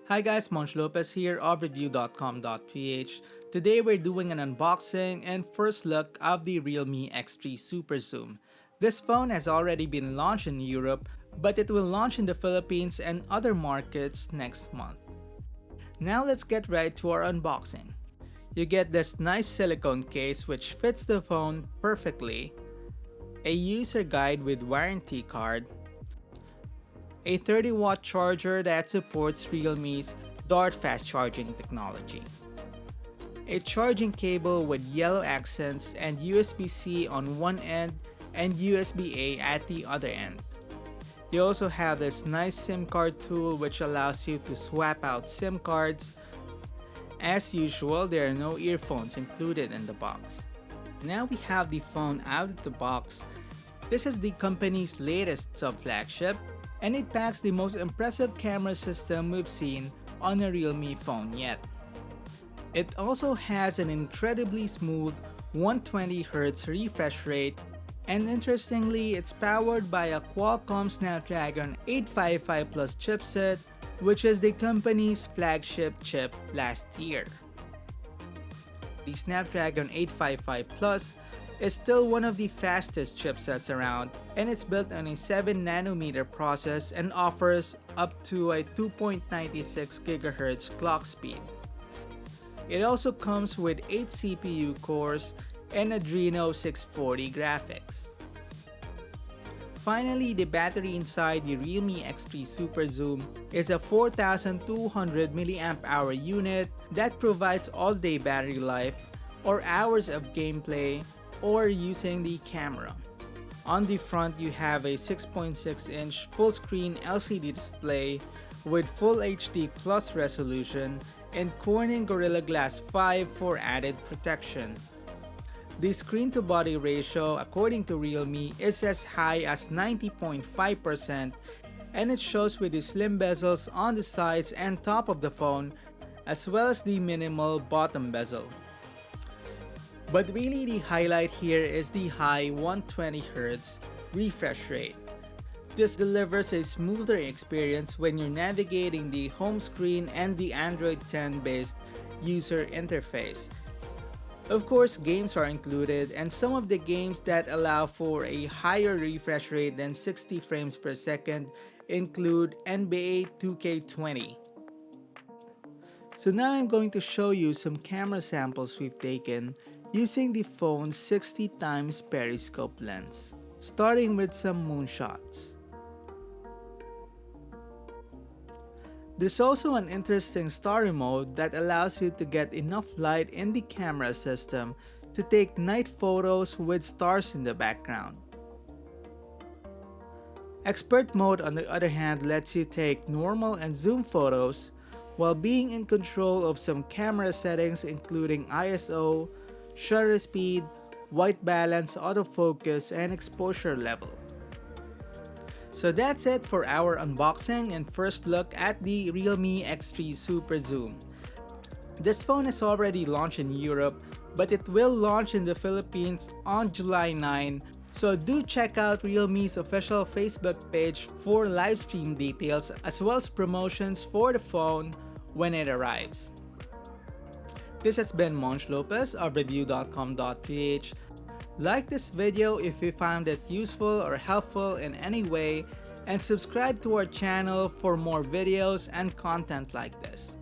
Hi guys, Monch Lopez here of Revu.com.ph. Today we're doing an unboxing and first look of the Realme X3 SuperZoom. This phone has already been launched in Europe, but it will launch in the Philippines and other markets next month. Now let's get right to our unboxing. You get this nice silicone case which fits the phone perfectly, a user guide with warranty card, a 30-watt charger that supports Realme's Dart fast charging technology, a charging cable with yellow accents and USB-C on one end and USB-A at the other end. You also have this nice SIM card tool which allows you to swap out SIM cards. As usual, there are no earphones included in the box. Now we have the phone out of the box. This is the company's latest sub-flagship, and it packs the most impressive camera system we've seen on a Realme phone yet. It also has an incredibly smooth 120Hz refresh rate, and interestingly, it's powered by a Qualcomm Snapdragon 855 Plus chipset, which is the company's flagship chip last year. The Snapdragon 855 Plus is still one of the fastest chipsets around, and it's built on a 7nm process and offers up to a 2.96 GHz clock speed. It also comes with 8 CPU cores and ADRENO 640 graphics. Finally, the battery inside the Realme X3 SuperZoom is a 4200 mAh unit that provides all-day battery life or hours of gameplay or using the camera. On the front, you have a 6.6-inch full-screen LCD display with Full HD Plus resolution and Corning Gorilla Glass 5 for added protection. The screen-to-body ratio, according to Realme, is as high as 90.5%, and it shows with the slim bezels on the sides and top of the phone, as well as the minimal bottom bezel. But really the highlight here is the high 120Hz refresh rate. This delivers a smoother experience when you're navigating the home screen and the Android 10 based user interface. Of course, games are included, and some of the games that allow for a higher refresh rate than 60 frames per second include NBA 2K20. So now I'm going to show you some camera samples we've taken using the phone's 60x periscope lens, starting with some moonshots. There's also an interesting story mode that allows you to get enough light in the camera system to take night photos with stars in the background. Expert mode, on the other hand, lets you take normal and zoom photos while being in control of some camera settings including ISO, shutter speed, white balance, autofocus, and exposure level. So that's it for our unboxing and first look at the Realme X3 SuperZoom. This phone is already launched in Europe, but it will launch in the Philippines on July 9, so do check out Realme's official Facebook page for live stream details as well as promotions for the phone when it arrives. This has been Monch Lopez of Revu.com.ph. Like this video if you found it useful or helpful in any way, and subscribe to our channel for more videos and content like this.